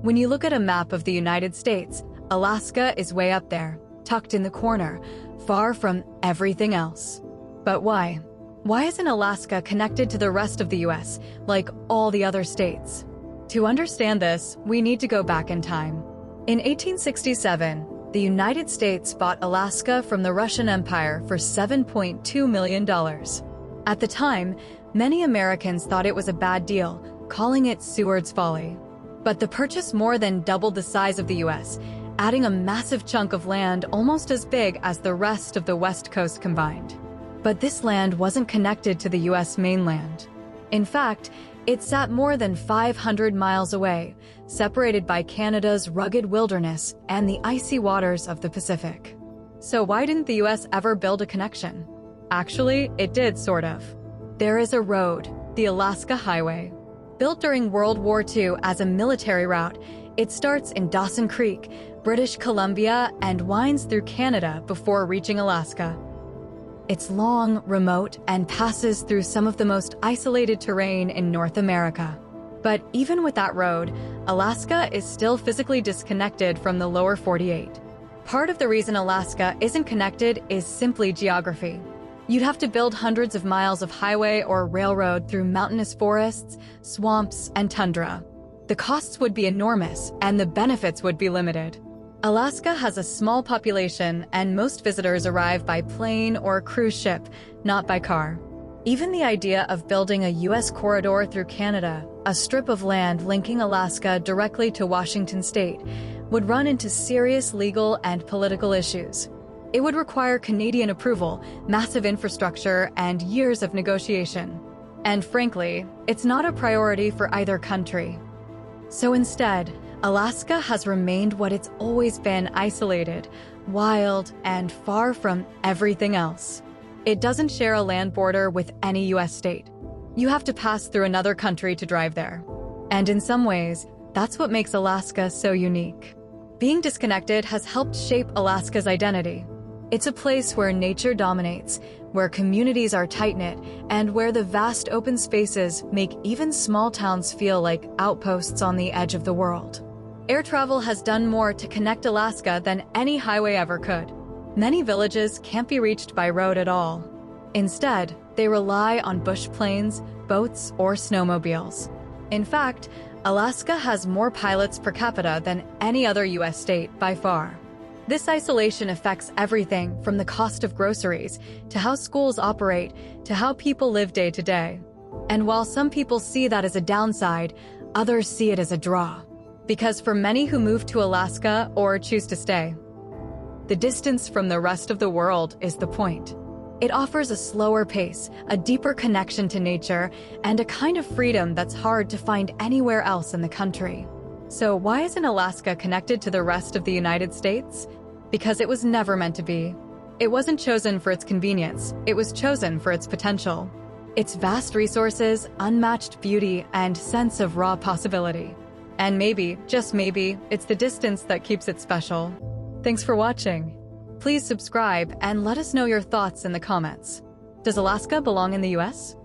When you look at a map of the United States, Alaska is way up there, tucked in the corner, far from everything else. But why? Why isn't Alaska connected to the rest of the US, like all the other states? To understand this, we need to go back in time. In 1867, the United States bought Alaska from the Russian Empire for $7.2 million. At the time, many Americans thought it was a bad deal, calling it Seward's folly. But the purchase more than doubled the size of the US, adding a massive chunk of land almost as big as the rest of the West Coast combined. But this land wasn't connected to the US mainland. In fact, it sat more than 500 miles away, separated by Canada's rugged wilderness and the icy waters of the Pacific. So why didn't the US ever build a connection? Actually, it did, sort of. There is a road, the Alaska Highway. Built during World War II as a military route, it starts in Dawson Creek, British Columbia, and winds through Canada before reaching Alaska. It's long, remote, and passes through some of the most isolated terrain in North America. But even with that road, Alaska is still physically disconnected from the lower 48. Part of the reason Alaska isn't connected is simply geography. You'd have to build hundreds of miles of highway or railroad through mountainous forests, swamps, and tundra. The costs would be enormous, and the benefits would be limited. Alaska has a small population, and most visitors arrive by plane or cruise ship, not by car. Even the idea of building a U.S. corridor through Canada, a strip of land linking Alaska directly to Washington state, would run into serious legal and political issues. It would require Canadian approval, massive infrastructure, and years of negotiation. And frankly, it's not a priority for either country. So instead, Alaska has remained what it's always been: isolated, wild, and far from everything else. It doesn't share a land border with any US state. You have to pass through another country to drive there. And in some ways, that's what makes Alaska so unique. Being disconnected has helped shape Alaska's identity. It's a place where nature dominates, where communities are tight-knit, and where the vast open spaces make even small towns feel like outposts on the edge of the world. Air travel has done more to connect Alaska than any highway ever could. Many villages can't be reached by road at all. Instead, they rely on bush planes, boats, or snowmobiles. In fact, Alaska has more pilots per capita than any other US state by far. This isolation affects everything from the cost of groceries, to how schools operate, to how people live day to day. And while some people see that as a downside, others see it as a draw. Because for many who move to Alaska or choose to stay, the distance from the rest of the world is the point. It offers a slower pace, a deeper connection to nature, and a kind of freedom that's hard to find anywhere else in the country. So why isn't Alaska connected to the rest of the United States? Because it was never meant to be. It wasn't chosen for its convenience, it was chosen for its potential. Its vast resources, unmatched beauty, and sense of raw possibility. And maybe, just maybe, it's the distance that keeps it special. Thanks for watching. Please subscribe and let us know your thoughts in the comments. Does Alaska belong in the US?